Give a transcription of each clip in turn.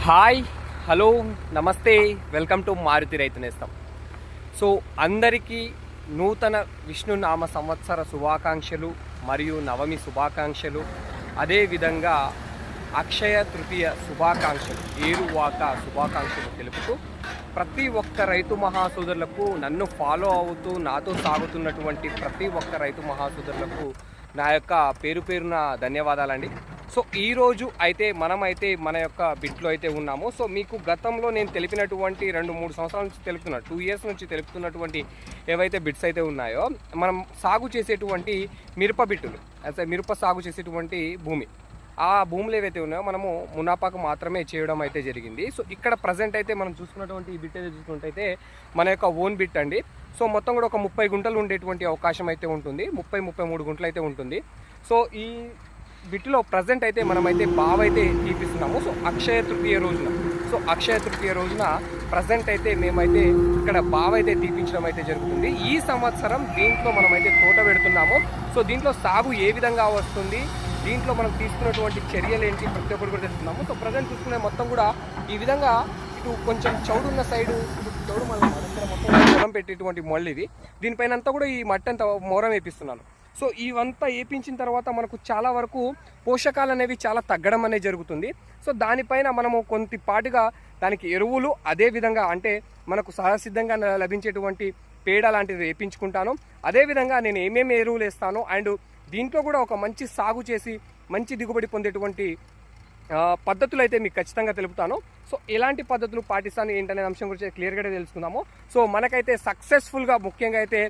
Hi, hello, నమస్తే, welcome to Maruti రైతు నేస్తం. సో అందరికీ నూతన విష్ణునామ సంవత్సర శుభాకాంక్షలు మరియు నవమి శుభాకాంక్షలు, అదేవిధంగా అక్షయ తృతీయ శుభాకాంక్షలు, ఏరువాక శుభాకాంక్షలు తెలుపుతూ ప్రతి ఒక్క రైతు మహాసోదరులకు, నన్ను ఫాలో అవుతూ నాతో సాగుతున్నటువంటి ప్రతి ఒక్క రైతు మహాసోదరులకు నా యొక్క పేరు పేరున ధన్యవాదాలండి. సో ఈరోజు అయితే మనమైతే మన యొక్క బిట్లో అయితే ఉన్నాము. సో మీకు గతంలో నేను తెలిపినటువంటి 2-3 సంవత్సరాల నుంచి తెలుపుతున్నా, 2 ఇయర్స్ నుంచి తెలుపుతున్నటువంటి ఏవైతే బిట్స్ అయితే ఉన్నాయో, మనం సాగు చేసేటువంటి మిరప బిట్టులు, మిరప సాగు చేసేటువంటి భూమి, ఆ భూములు ఏవైతే ఉన్నాయో మనము మునాపాకు మాత్రమే చేయడం అయితే జరిగింది. సో ఇక్కడ ప్రజెంట్ అయితే మనం చూసుకున్నటువంటి ఈ బిట్ అయితే చూసుకుంటే మన యొక్క ఓన్ బిట్ అండి. సో మొత్తం కూడా ఒక 30 గుంటలు ఉండేటువంటి అవకాశం అయితే ఉంటుంది, 30-33 గుంటలు అయితే ఉంటుంది. సో ఈ బిట్టులో ప్రజెంట్ అయితే మనమైతే బావైతే తీపిస్తున్నాము. సో అక్షయ తృతీయ రోజున ప్రజెంట్ అయితే మేమైతే ఇక్కడ బావైతే తీపించడం అయితే జరుగుతుంది. ఈ సంవత్సరం దీంట్లో మనమైతే తోట పెడుతున్నాము. సో దీంట్లో సాగు ఏ విధంగా వస్తుంది, దీంట్లో మనం తీసుకున్నటువంటి చర్యలు ఏంటి, ప్రతి ఒక్కరు కూడా తెలుస్తున్నాము. సో ప్రజెంట్ చూసుకునే మొత్తం కూడా ఈ విధంగా ఇటు కొంచెం చౌడున్న సైడు, చౌడు మనం మొత్తం మొరం పెట్టేటువంటి మొళ్ళు ఇది. దీనిపైన అంతా కూడా ఈ మట్టి అంతా మొరం వేపిస్తున్నాను. సో ఇవంతా వేపించిన తర్వాత మనకు చాలా వరకు పోషకాలు అనేవి చాలా తగ్గడం అనేది జరుగుతుంది. సో దానిపైన మనము కొంతపాటుగా దానికి ఎరువులు, అదేవిధంగా అంటే మనకు సహసిద్ధంగా లభించేటువంటి పేడ లాంటిది వేపించుకుంటాను. అదేవిధంగా నేను ఏమేమి ఎరువులు వేస్తాను, అండ్ దీంట్లో కూడా ఒక మంచి సాగు చేసి మంచి దిగుబడి పొందేటువంటి పద్ధతులు అయితే మీకు ఖచ్చితంగా తెలుపుతాను. సో ఎలాంటి పద్ధతులు పాటిస్తాను ఏంటనే అంశం గురించి క్లియర్గా తెలుసుకుందాము. సో మనకైతే సక్సెస్ఫుల్గా ముఖ్యంగా అయితే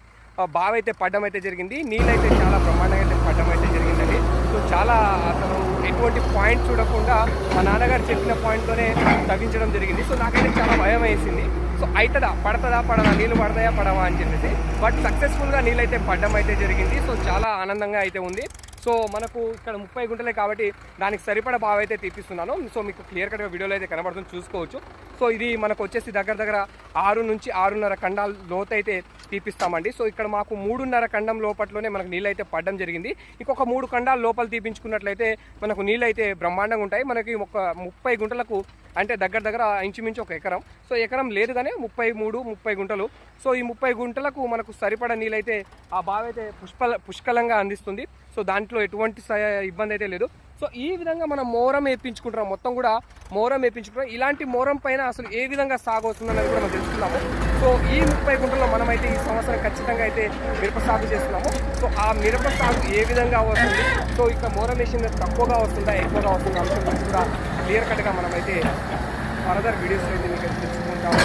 బావి అయితే పడ్డం అయితే జరిగింది. నీళ్ళైతే చాలా బ్రహ్మాండంగా అయితే పడ్డం అయితే జరిగిందండి. సో చాలా అసలు ఎటువంటి పాయింట్ చూడకుండా మా నాన్నగారు చెప్పిన పాయింట్తోనే తగ్గించడం జరిగింది. సో నాకైతే చాలా భయం వేసింది. సో అవుతుందా, పడదా, నీళ్ళు పడతాయా పడవా అని చెప్పేసి, బట్ సక్సెస్ఫుల్గా నీళ్ళైతే పడ్డం అయితే జరిగింది. సో చాలా ఆనందంగా అయితే ఉంది. సో మనకు ఇక్కడ 30 గుంటలే కాబట్టి దానికి సరిపడ బావి అయితే తీపిస్తున్నాను. సో మీకు క్లియర్ కట్గా వీడియోలో అయితే కనబడుతుంది, చూసుకోవచ్చు. సో ఇది మనకు వచ్చేసి దగ్గర 6 నుంచి 6.5 ఖండాల లోతు అయితే తీపిస్తామండి. సో ఇక్కడ మాకు 3.5 ఖండం లోపట్లోనే మనకు నీళ్ళు అయితే పడడం జరిగింది. ఇంకొక 3 ఖండాల లోపల తీపించుకున్నట్లయితే మనకు నీళ్ళు అయితే బ్రహ్మాండంగా ఉంటాయి. మనకి ఒక 30 గుంటలకు అంటే దగ్గర ఇంచుమించు ఒక ఎకరం. సో ఎకరం లేదు కానీ 30 గుంటలు. సో ఈ 30 గుంటలకు మనకు సరిపడ నీళ్ళైతే ఆ బావి అయితే పుష్కలంగా అందిస్తుంది. సో దాంట్లో ఎటువంటి ఇబ్బంది అయితే లేదు. సో ఈ విధంగా మనం మోరం వేయించుకుంటున్నాం, మొత్తం కూడా మోరం వేయించుకుంటాం. ఇలాంటి మోరం పైన అసలు ఏ విధంగా సాగు వస్తుందనేది కూడా మనం తెలుసుకున్నాము. సో ఈ 30 గుంటల్లో మనమైతే ఈ సంవత్సరం ఖచ్చితంగా అయితే మిరప సాగు చేస్తున్నాము. సో ఆ మిరప సాగు ఏ విధంగా వస్తుంది, సో ఇక్కడ మోరం వేసిన తక్కువగా వస్తుందా ఎక్కువగా వస్తుందా అంశం గురించి కూడా క్లియర్ కట్గా మనమైతే ఫర్దర్ వీడియోస్ అయితే మీకు తెలుసుకుంటాము.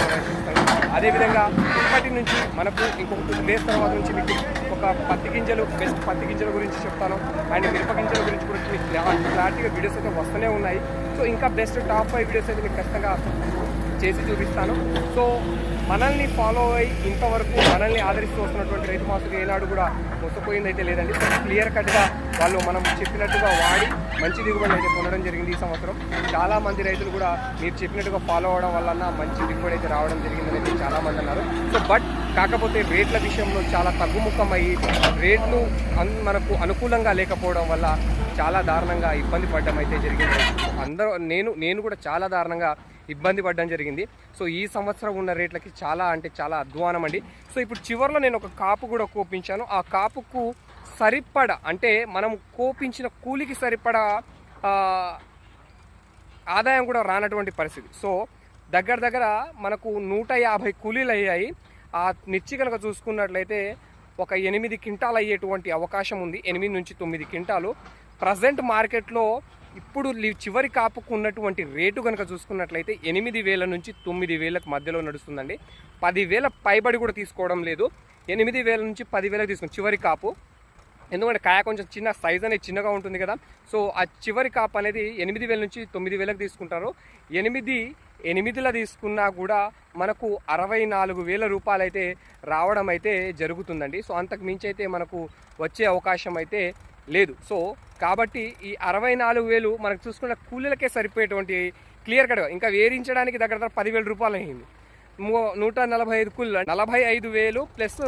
అదేవిధంగా ఇప్పటి నుంచి మనకు ఇంకొక 2 డేస్ తర్వాత నుంచి మీకు ఒక బెస్ట్ పత్తి గింజల గురించి చెప్తాను, అండ్ మిరప గింజల గురించి కూడా మీకు క్లారిటీగా వీడియోస్ అయితే వస్తూనే ఉన్నాయి. సో ఇంకా బెస్ట్ టాప్ 5 వీడియోస్ అయితే మీకు ఖచ్చితంగా చేసి చూపిస్తాను. సో మనల్ని ఫాలో అయ్యి ఇంతవరకు మనల్ని ఆదరిస్తూ వస్తున్నటువంటి రైతు మాసులు ఏనాడు కూడా మోసపోయింది అయితే లేదండి. సో క్లియర్ కట్గా వాళ్ళు మనం చెప్పినట్టుగా వాడి మంచి దిగుబడి అయితే పొందడం జరిగింది. ఈ సంవత్సరం చాలామంది రైతులు కూడా మీరు చెప్పినట్టుగా ఫాలో అవడం వలన మంచి దిగుబడి అయితే రావడం జరిగిందని అయితే చాలామంది అన్నారు. సో బట్ కాకపోతే రేట్ల విషయంలో చాలా తగ్గుముఖం అయ్యి రేట్లు మనకు అనుకూలంగా లేకపోవడం వల్ల చాలా దారుణంగా ఇబ్బంది పడడం అయితే జరిగింది. అందరూ నేను కూడా చాలా దారుణంగా ఇబ్బంది పడడం జరిగింది. సో ఈ సంవత్సరం ఉన్న రేట్లకి చాలా అంటే చాలా అధ్వానం అండి. సో ఇప్పుడు చివరిలో నేను ఒక కాపు కూడా కోపించాను. ఆ కాపుకు సరిపడ అంటే మనం కోపించిన కూలికి సరిపడ ఆదాయం కూడా రానటువంటి పరిస్థితి. సో దగ్గర మనకు 150 కూలీలు అయ్యాయి. ఆ మిర్చి కనుక చూసుకున్నట్లయితే ఒక 8 క్వింటాలు అయ్యేటువంటి అవకాశం ఉంది, 8 నుంచి 9 క్వింటాలు. ప్రజెంట్ మార్కెట్లో ఇప్పుడు చివరి కాపుకు ఉన్నటువంటి రేటు కనుక చూసుకున్నట్లయితే 8,000 నుంచి 9,000 మధ్యలో నడుస్తుందండి. 10,000 పైబడి కూడా తీసుకోవడం లేదు. 8,000 నుంచి 10,000 తీసుకుని చివరి కాపు, ఎందుకంటే కాయ కొంచెం చిన్న సైజ్ అనేది చిన్నగా ఉంటుంది కదా. సో ఆ చివరి కాపు అనేది 8,000 నుంచి 9,000 తీసుకుంటారు. 8,000 తీసుకున్నా కూడా మనకు 64,000 రూపాయలు అయితే రావడం అయితే జరుగుతుందండి. సో అంతకు మించి అయితే మనకు వచ్చే అవకాశం అయితే లేదు. సో కాబట్టి ఈ 64,000 మనకు చూసుకున్న కూలీలకే సరిపోయేటువంటి క్లియర్ కట్గా ఇంకా వేరించడానికి దగ్గర 10,000 రూపాయలు అయింది. 145 కూలీలు 45,000 ప్లస్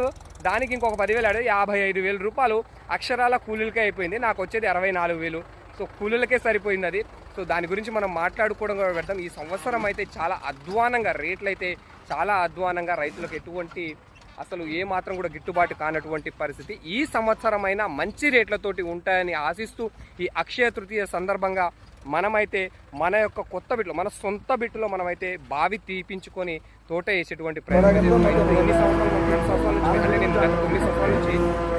దానికి ఇంకొక 10,000 55,000 రూపాయలు అక్షరాల కూలీలకే అయిపోయింది. నాకు వచ్చేది 64,000. సో కూలీలకే సరిపోయింది అది. సో దాని గురించి మనం మాట్లాడుకోవడం కూడా పెడతాం. ఈ సంవత్సరం అయితే చాలా అధ్వానంగా రేట్లు అయితే చాలా అధ్వానంగా, రైతులకు ఎటువంటి అసలు ఏ మాత్రం కూడా గిట్టుబాటు కానటువంటి పరిస్థితి. ఈ సంవత్సరమైనా మంచి రేట్లతోటి ఉంటాయని ఆశిస్తూ ఈ అక్షయ తృతీయ సందర్భంగా మనమైతే మన యొక్క కొత్త బిట్లో, మన సొంత బిట్టులో మనమైతే బావి తీపించుకొని తోట వేసేటువంటి ప్రయత్నం చేస్తున్నాం. ఎన్ని సంవత్సరాలు, 2 సంవత్సరాల నుంచి, అంటే నేను గత 9 సంవత్సరాల నుంచి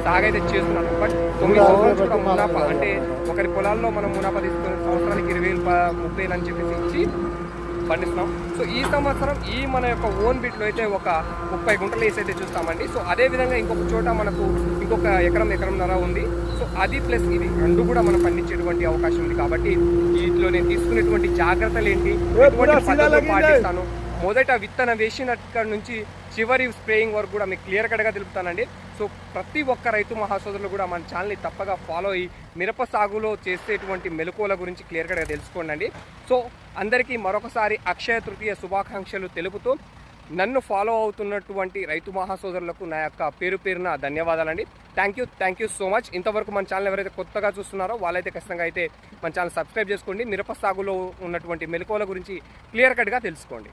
సాగైతే చేస్తున్నాను. బట్ 9 సంవత్సరాల నుంచి కూడా మునాఫా, అంటే ఒకరి పొలాల్లో మనం మునాఫా తీసుకుని సంవత్సరానికి 20,000 30,000 అని చెప్పేసి ఇచ్చి పండిస్తున్నాం. సో ఈ సంవత్సరం ఈ మన యొక్క ఓన్ బిట్లో అయితే ఒక 30 గుంటలు వేసి అయితే చూస్తామండి. సో అదేవిధంగా ఇంకొక చోట మనకు ఇంకొక ఎకరంన్నర ఉంది. సో అది ప్లస్ ఇది రెండు కూడా మనం పండించేటువంటి అవకాశం ఉంది. కాబట్టి వీటిలో నేను తీసుకునేటువంటి జాగ్రత్తలు ఏంటి, ఎటువంటి పద్ధతులు పాటిస్తాను, మొదట విత్తనం వేసినక్కడి నుంచి చివరి స్ప్రేయింగ్ వరకు కూడా మీకు క్లియర్ కట్గా తెలుపుతానండి. సో ప్రతి ఒక్క రైతు మహాసోదరులు కూడా మన ఛానల్ని తప్పగా ఫాలో అయ్యి మిరప సాగులో చేసేటువంటి మెలకువల గురించి క్లియర్ కట్గా తెలుసుకోండి. సో అందరికీ మరొకసారి అక్షయ తృతీయ శుభాకాంక్షలు తెలుపుతూ నన్ను ఫాలో అవుతున్నటువంటి రైతు మహాసోదరులకు నా యొక్క పేరున ధన్యవాదాలండి. Thank you so much. ఇంతవరకు మన ఛానల్ ఎవరైతే కొత్తగా చూస్తున్నారో వాళ్ళైతే ఖచ్చితంగా అయితే మన ఛానల్ సబ్స్క్రైబ్ చేసుకోండి. మిరప సాగులో ఉన్నటువంటి మెలకువల గురించి క్లియర్ కట్గా తెలుసుకోండి.